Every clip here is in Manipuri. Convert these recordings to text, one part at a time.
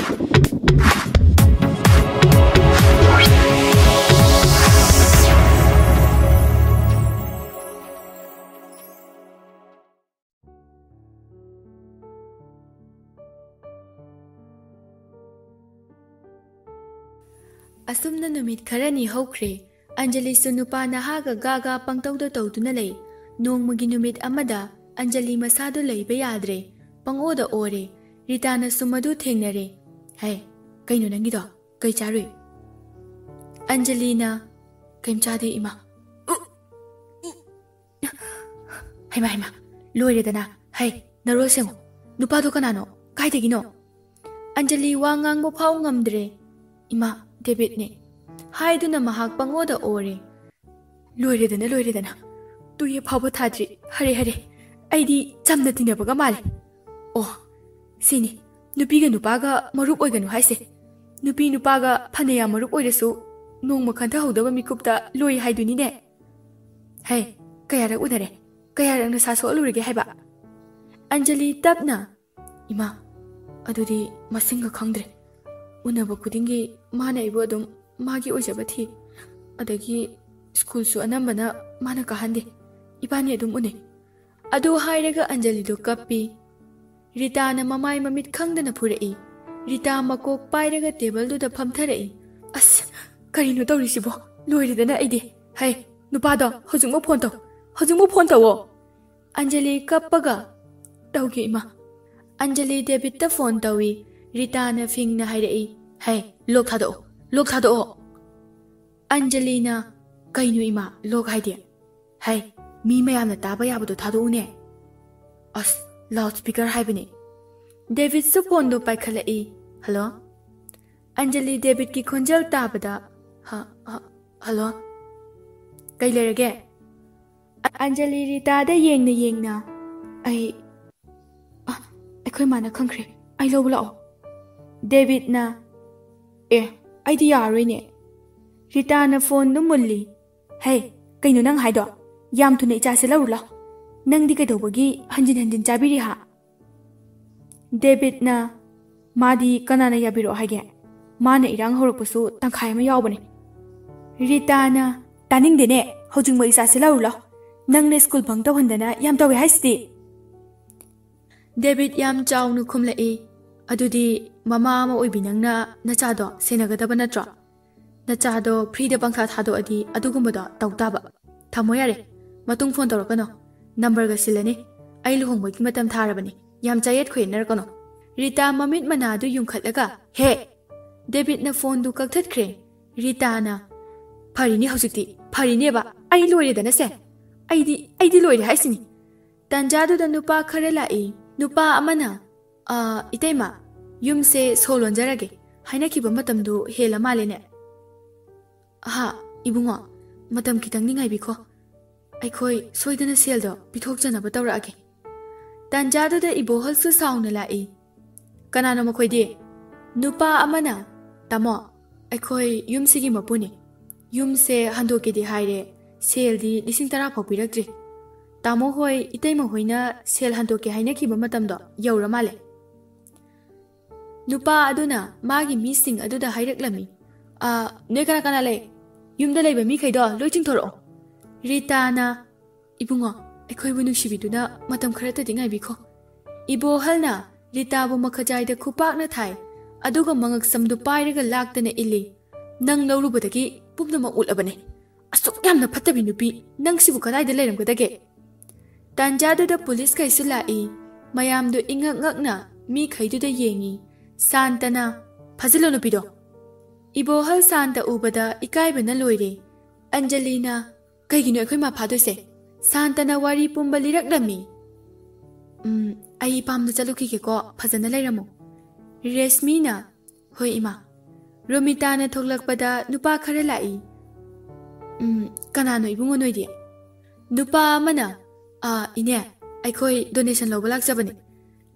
Asumna numit kharani hokre Anjali sunupa nahaga gaga pangtawda tawduna lay nongmagi numit amada Anjali masado layba yadre pangoda ore Rita na sumadu thengnare hey kaino nangido kai charui Anjali na kaim chade ima haima loire dana hey naro sengo nupa do kanano kai tegino Anjali wangang mo phau ngamdre ima David ne haiduna mahak pangoda ore loire dana tuye phawba thadri hare aidi chamna tinabaga male oh sini nupiga nupaga marup oiganu haise nupi nupaga phaneya marup oiresu nongma khantha hodaba mikupta loi haiduni ne hey kayara unare kayara na saso lurige haiba Anjali tapna ima adudi masinga khangdre unaba kudingi mana ibo dum magi ojaba thi adagi school su anambana mana kahande ibani adum une adu hairaga Anjali do kappi Rita na mamai mamit khangdana phurai Rita makok pairaga table du da phamtharai as karino tawrisibo loiridana aidi hai nupa do hojungmo phone tawo Anjali kappaga tawgi ima Anjali David ta phone tawi Rita na fing na hairai hey lok thado Anjali na kainu ima lok haide hey mi mayam na taba yabado thado une as loudspeaker haibani David su phone do paikhalai hello Anjali David ki khonjal tabada hello kai lerage Anjali Rita da yengna ai akhoi mana khangkhre ai lo bulao David na idea ne Rita na phone no mulli hey kaino nang haido yam thune cha se lawla nang di kaidobagi hanjin chabiri ha David na madi kanana yabiro hage mana irang horopusu tangkhai ma yawbani Rita na taning dene hojing mo isa se lawla nang ne school bang tawhandana yam tawi haisti David yam chawnu khumlai adudi mama ma oibinangna nachado senagadaba natro nachado free da bangtha thado adi adugumbado tawtaba thamoyare matung phone torokano number ga silani ai luhongbai ki matam tharabani yam chayet khwenar kono Rita mamit mana du yungkhatlaga he David na phone du kakthat khre Rita na pharini hausikti pharine ba ai loire dana se aidi loire haisini tanjadu da nupa khare lai nupa amana itaima yumse solonjarage haina kiba matamdu hela malene ha ibungo matam kitang ningai biko aikhoi soidana seldo pithok jana batawrage tanjadu da ibo halsu sauna lai kanano makhoide nupa amana tamo aikhoi yumsigi mapuni yumse handoke di haire seldi lising tara phopirakdri tamo hoi itaima hoina sel handoke haina kiba matamdo yaura male nupa aduna magi missing aduda haireklami ne kana le yumda leiba mi khaido loiching thoro Rita na ibungo ekhoi bu nushibiduna matam kharata dingai bikho ibo halna Rita bu makhajai da khupak na thai aduga mangak samdu pairaga laktana ili nang lawrubadagi pumna ma ulabane asuk yamna phatabi nupi nang sibu kadai da leiram gadage tanjadu da police kaisu lai mayam do ingak ngakna mi khaidu da yengi Santana Fazilo nupido ibo hal santa ubada ikai bana loire Angelina kaigino ekhoi ma phadose Santana wari pumba liraklami ai pamna chaluki ke ko phajana leiramo Resmina hoi ima Romita na thoklakpada nupa khare lai kanano ibungo noide nupa mana ine aikhoi donation lobalak jabani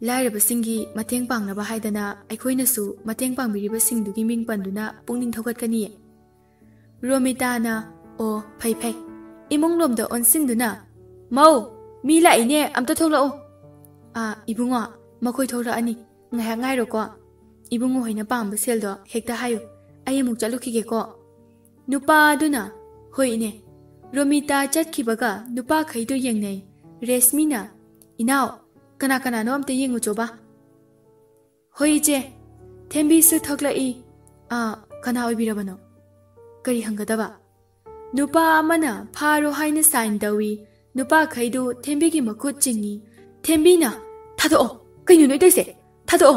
Lairaba singi mateng pangnaba haidana aikoinasu mateng pangbiriba singdugi ming panduna pungning thogatkani Romita na o phai imong lomda onsinduna mau mi laine amta tholao ibunga makhoi thora ani ngaya ngai ro ko ibungo hoina pamba seldo hekta hayu ai amuk chalukige ko nupa aduna hoine Romita chatkibaga nupa khaido yengnei Resmina inao kana kana no amte yengu choba hoi je thembi su thoklai kana oibirabano kari hangadaba nupa amana pharo haina sign dawi nupa khaido thembi gi makut chingi thembi na thado kainu noi dese thado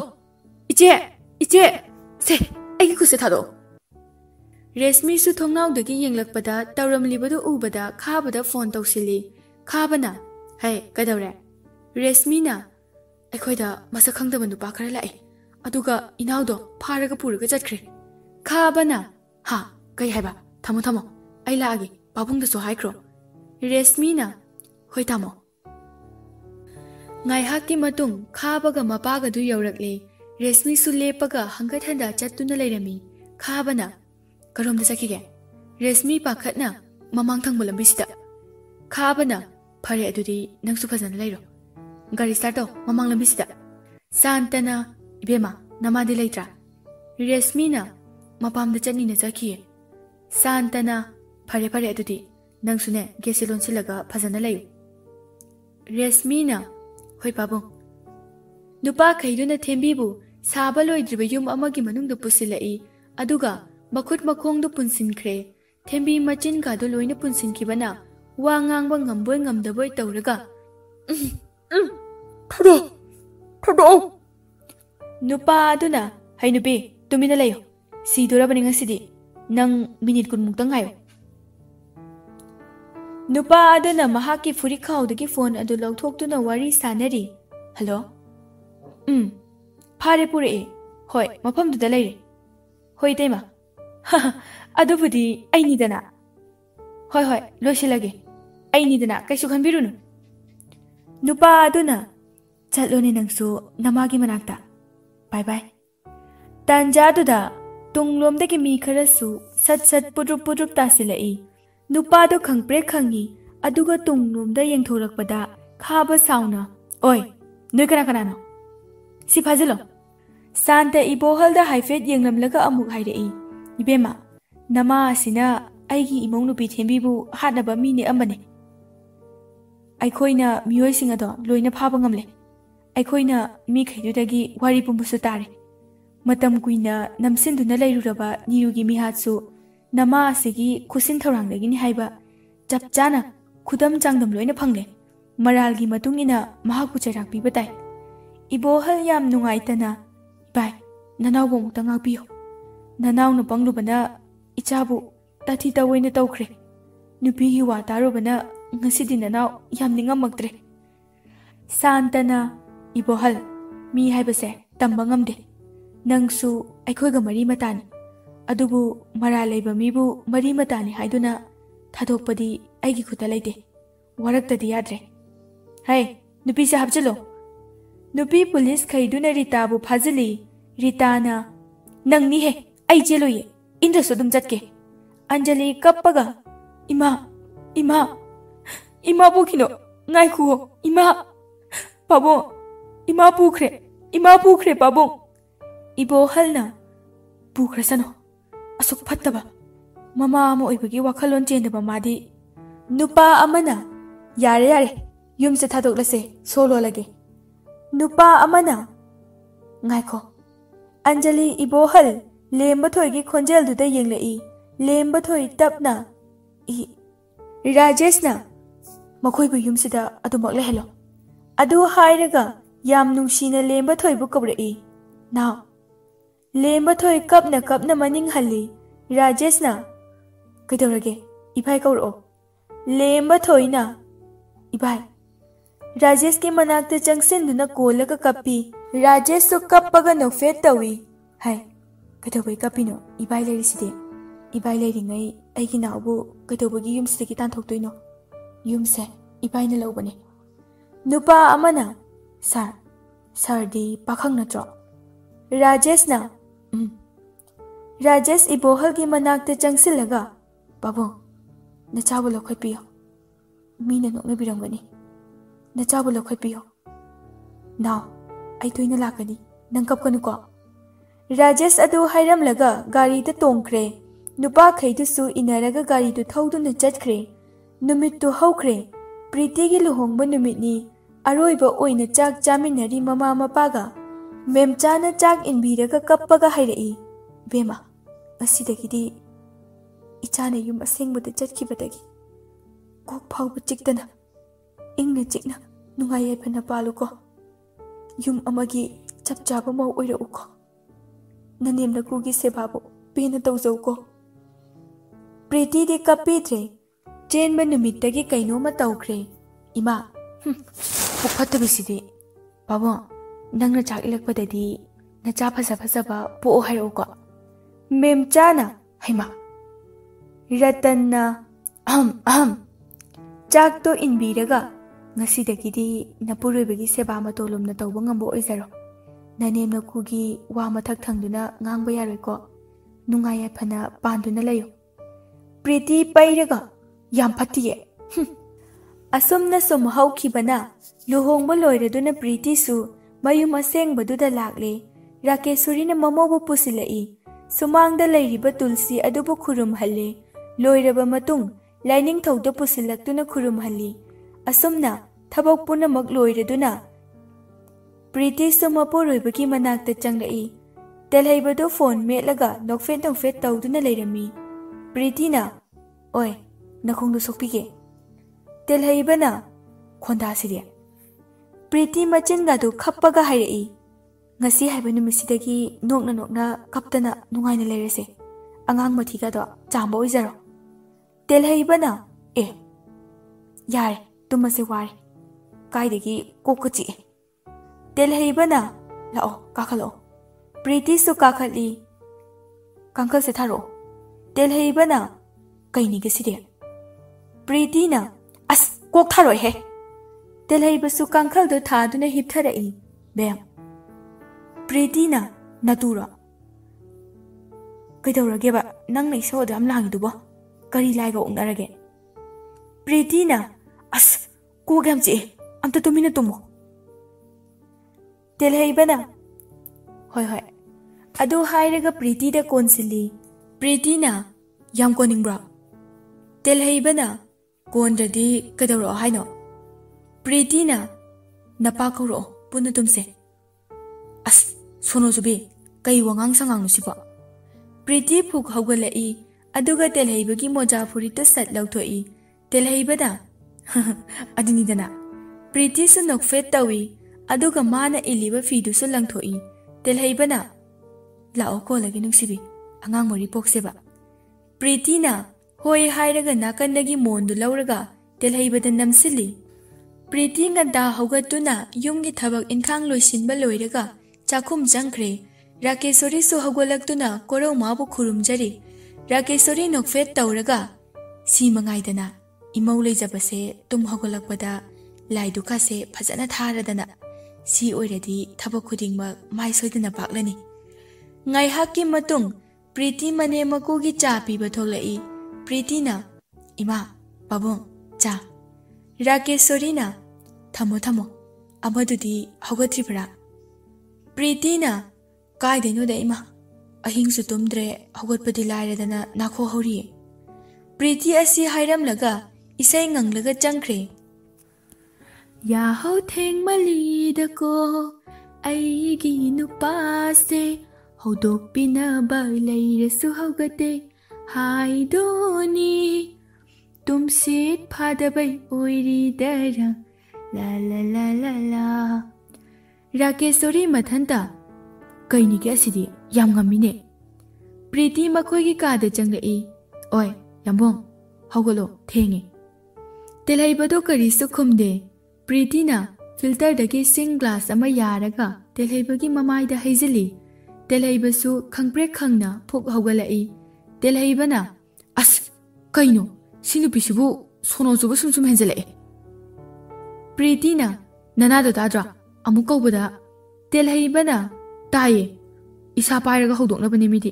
ije se ai ku se thado Resmi su thongnau dagi yenglakpada tawramlibadu ubada khabada phone tawsili khabana hai kadawre Resmi na aikhoida masa khangdaba nupa khara lai aduga inaudo pharaga puraga chatkre khabana ha kai haiba thamo ai laagi babungda so haikro Resmi na hoi thamo ngai hakki matung khabaga mapaga du yaurakle Resmi su lepaga hangathanda chattuna leirami khabana Karom da sakige Resmi pakhatna mamang thang bulambisida khabana phare adudi nangsu phajana leiro gari start to mamang lambisida santana ibema namadi leitra Resmi na mapam da chani na sakhiye santana phare adudi nangsune gesilon silaga phajana leyo Resmi na hoi pabong nupa khaiduna thembibu saba loidriba yum amagi manungda pusilai aduga Makut makong do punsin kre, thembi machin ka do loina punsin kibana, wangang bang ngamboy ngamdaboy tawraga. Thado. Nupa aduna, hay nupi, tumina layo. Si dura baninga sidi, nang minit kun muktang hayo. Nupa aduna mahaki furikaw dagi phone adu lawthok tu na wari sanari. Hello? Phare pure e. Hoy, mapam du dalay re. Hoy tema. Adubudi ainidana hoi losilage ainidana kaisu khanbirunu nupa aduna chatlone nangsu namagi manakta bye tanja duda tunglom deki mi kharasu sat pudrup tasilai nupa do khangpre khangi aduga tunglom da yengthorakpada khaba sauna oi noi kana no si phajilo santa ibohal da haifet yenglamlaga amuk hairei Ibema, nama asina aigi imong nupi thembibu hatnaba mini ambane. Aikhoina miyoi singado loina phaba ngamle. Aikhoina mi khaidudagi wari pumbusu tare. Matam kuina namsinduna lairuraba nirugi mihatsu nama asigi khusin thorangdagi ni haiba chapchana khudam changdam loina phangle. Maralgi matungina mahakpu chairak piba tai. Ibohal yam nungaitana bai nanawbo mukta ngakpiyo. Nanaw na panglubana ichabu tati tawena tawkre nupigi wa tarubana ngasidi nanaw yamni ngamaktre santana ibohal mi haibase tamba ngamde nangsu aikhoiga mari matani adubu mara leiba mibu mari matani haiduna thadokpadi aigi khuta leide waraktadi yadre hai nupi se hapchalo nupi police khaiduna ritabu phajali ritana nangni he ai jeloye indra sodum jatke Anjali kappaga ima bukino ngai khuo ima pabo ima pukre pabo ibo halna pukrasano asuk phattaba mama ama oibagi wakhalon chendaba madi nupa amana yare yumse thadoklase solo lage nupa amana ngai kho Anjali ibo hal lemba thoi gi khonjel du da yenglei lemba thoi tapna Rajesh na makhoi bu yumsida adumak lehelo adu hairaga yam nungsina lemba thoi bu kabrei now lemba thoi kapna maning halli Rajesh na kaidorage ibai kauro lemba thoi na ibai Rajesh ki manakta jangsin duna kolaga kapi Rajesh su kappaga no fet tawi hai kaidawai kapino ibai leriside ibai leiringai aigi naubu kaidawagi yumsidagi tanthoktoino yumse ibai na lobane nupa amana sardi pakhang natro Rajesh na Rajesh ibohal gi manakta jangsilaga babong nachabu lokhotpiyo mina nokna birangani nachabu lokhotpiyo now ai toina lakani nang kapkanu ko Rajesh adu hairamlaga garida tongkhre. Nupa khaidusu inaraga garidu thauduna chatkre. Numittu haukhre. Pretigi luhongba numitni. Aroiba oina chak chaminari mama mapaga. Memchana chak inbiraga kappaga hairai. Bema, asidagidi ichana yum asengbuda chatkibadagi. Kok phauba chiktana. Ingna chikna nungayai phana paluko. Yum amagi chapchaba mau oirauko. Nanemna kugi sebabu pena tawzauko. Priti di kapidre. Chenba numittagi kainoma tawkhre. Ima, pukhatabisidi. Babo, nangna chak ilakpadadi nacha phasa po hairauko. Memchana, haima. Ratanna, chak to inbiraga. Ngasidagidi napuruibagi seba matolomna tawba ngambo oizaro. Nanemna kugi wa mathak thangduna ngangba yaroiko. Nungayai phana panduna layo. Priti pairaga yam phatiye. Asumna sum haukhibana luhongba loiraduna Priti su mayum asengbaduda lakle. Rakesurina mamobu pusilai. Sumangda lairiba tulsi adubu khurum halle. Loiraba matung laining thawda pusilaktuna khurum halli. Asumna thabak punamak loiraduna Priti sumapuruibagi manakta changlai. Telhaibado phone metlaga nokfet tawduna lairami. Priti na, oi, nakhongdu sokpige. Telhaibana, khonda sidi. Priti machingadu khappaga hairai. Ngasi haiba numisidagi nokna kaptana nungaina lairase. Angang mathigado chamba oizaro. Telhaibana, yare, tumase ware. Kaidagi kokachi. Telhaibana, lao, kakalo. Priti su kakali. Kankal se tharo. Telhaibana, kaini gaside. Priti na, as, kok tharo he. Telhaiba su kankal do thaduna hiptharai. Bam. Priti na, natura. Kaidaurage ba, nang na iso dam langidubo. Kari laiga ungarage. Priti na, as, kogam chi, amta tumina tumo. Telhaibana, hoi. Adu hairaga Priti da konsili. Priti na, yam koningbra. Telhaibana, kondradi kadauro haino. Priti na, napakauro punatumse. As, sono zubi, kai wangang sangang nusiba. Priti phuk haugalai, aduga telhaibagi moja purita sat lauthoi. Telhaibana, adunidana. Priti su nokfet tawi. Aduga mana iliba fidu su langthoi. Telhaibana, lao ko lagi nungsibi, angang mori pokseba. Priti na, hoi hairaga nakandagi mondu lauraga, telhaibada namsili. Priti ngada haugatuna yumgi thabak inkhang loisinba loiraga, chakum jangkre. Rakesori su haugalaktuna korau mabu khurumjari. Rakesori nokfet tauraga, si mangaidana, imau leijabase tum haugalakpada, laiduka se phajana tharadana. Si oiradi thabak khudingmak mai soidana paklani. Ngai hakki matung Priti mane makugi cha piba tholai. Priti na, ima, babong, cha. Rakesori na, thamo, amadudi haugatribra. Priti na, kaidenu da ima. Ahing su tumdre haugatpadi lairadana nakho hauriye. Priti asi hairamlaga isai nganglaga changkre. Ya hau theng malida ko aigi nupase hodok pinaba lairasu haugate haidoni tumsit phadabai oiri dara la. Rakesori mathanta kaini ke asidi yam ngamine. Priti makhoi gi kada changlai. Oi, yambong, haugalo thengi. Telhaibado kari sukhumde. Priti na filter dagi sing glass ama yaraga telhaibagi mamaida haizili. Telhaibasu khangprek khangna phuk haugalai. Telhaibana, as, kaino, sinu pisibu sono zuba sum henjalai. Priti na, nanado dadra, amukawbada. Telhaibana, taye, isa pairaga haudoknabani midi.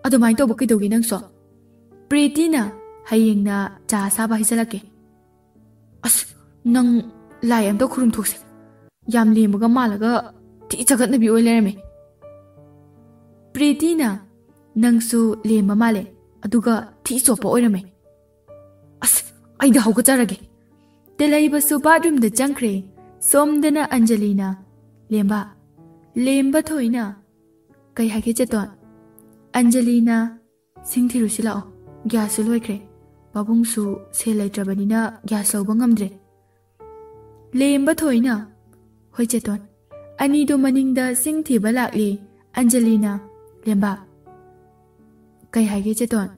Adumain tawba kaidogi nangso. Priti na, hayeng na cha saba hisalake. As, nang lai amta khurum thokse. Yam lembaga malaga ti chagat nabi oi lerame. Preetina nangsu lemba male aduga thi sopa oirame as aida haugajarage telaibasu bathroom da changkre somdana Anjalina lemba thoina kai hage cheton Anjalina singthiru silao gas loikre babungsu selai trabanina gas loba ngamdre lemba thoina hoi cheton ani do maningda singthiba lakli Anjalina lemba kai hage cheton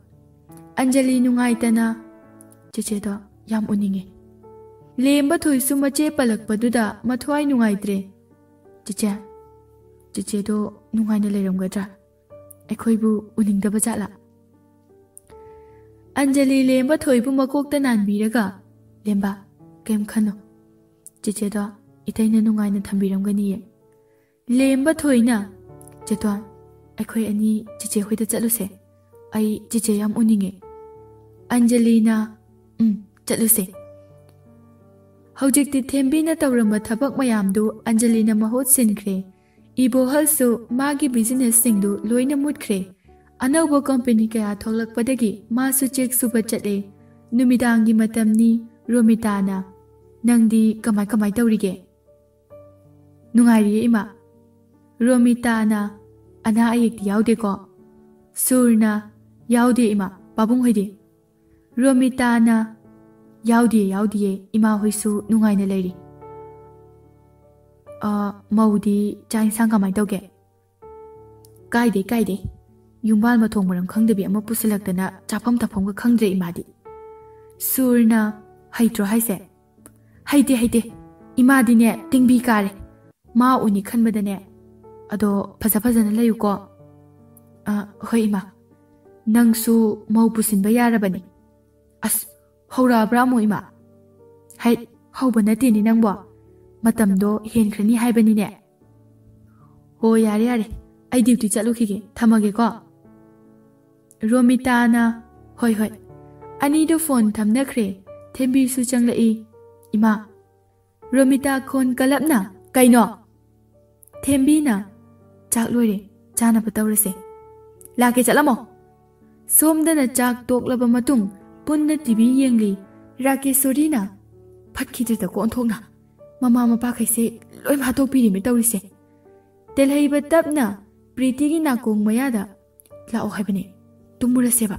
Anjali nungaitana cheche do yam uninge lemba thoi suma che palakpaduda mathwai nungaitre cheche do nungaina leramgadra aikhoibu uningdaba jala Anjali lemba thoi bu makokta nanbiraga lemba kem khano cheche do itaina nungaina thambiramganiye lemba thoina cheton aikhoi ani cheche hoida chaluse ai cheche yam uninge Anjalina chaluse Haujikti thembina tawramba thabak mayamdu Anjalina mahot sinkre ibohalsu magi business singdu loina mutkre anauba company kaya tholakpadagi masu check suba chatle numidangi matamni Romitana nangdi kamai tawrige nungairi ima Romitana ana ayekti yaude ko Surna yaude ima babung hoide Romitana yaude ima hoisu nungaina leiri maudi chain sang kamai tawge kaide yumbal ma thong maram khangdebi ama pusilaktana chapam taphom ga khangdre imadi Surna haitro haise haite imadi ne tingbi kare ma uni khanbadane ado phajana layuko hoi ima nangsu mau pusinba yarabani as haura bramo ima hai hauba nati ni nangbo matamdo henkrani haibani ne ho yare ai duty chalukhige thamage ko Romitana hoi ani do phone thamnakhre thembi su changlai ima Romita khon kalapna kaino thembina chak loire chana patawrase lake chalamo somdana chak toklaba matung punna TV yengli Rakesorina phatkidita ko onthokna mama mapa khaise loi ma thokpiri me tawrise telhaiba tapna Preeti gi nakong mayada lao haibane tumura seba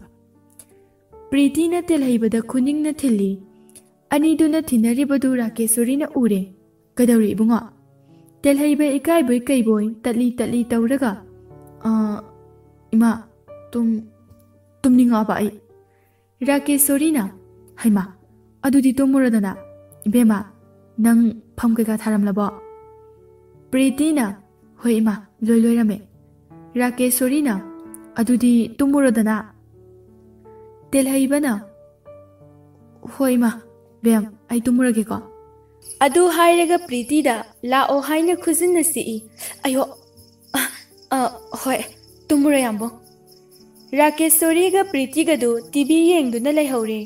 Preeti na telhaiba da khuning na thilli ani duna thinari badu Rakesorina ure kadawri bunga telhaiba ikai boy kai boy tatli tawraga ima tumninga ba ai Rakesorina haima adudi tomuradana bema nang pham ka tharam labo Preetina hoima loirame Rakesorina adudi tumuradana telhaibana hoima bem ai tumurage ko adu hairaga Preeti da lao haina khuzin si ayo hoi tumura yambo Rakesori ga Preeti ga do TV yengduna laihore